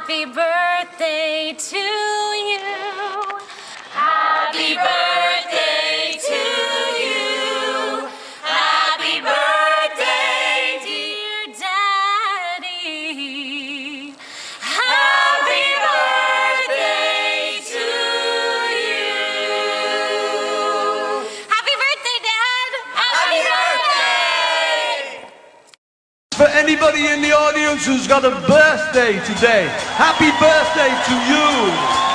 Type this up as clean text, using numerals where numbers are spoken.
Happy birthday to you. Happy birthday to you. Happy birthday, dear Daddy. Happy birthday to you. Happy birthday, Dad. Happy birthday. For anybody in the audience who's got a birthday today, happy birthday to you.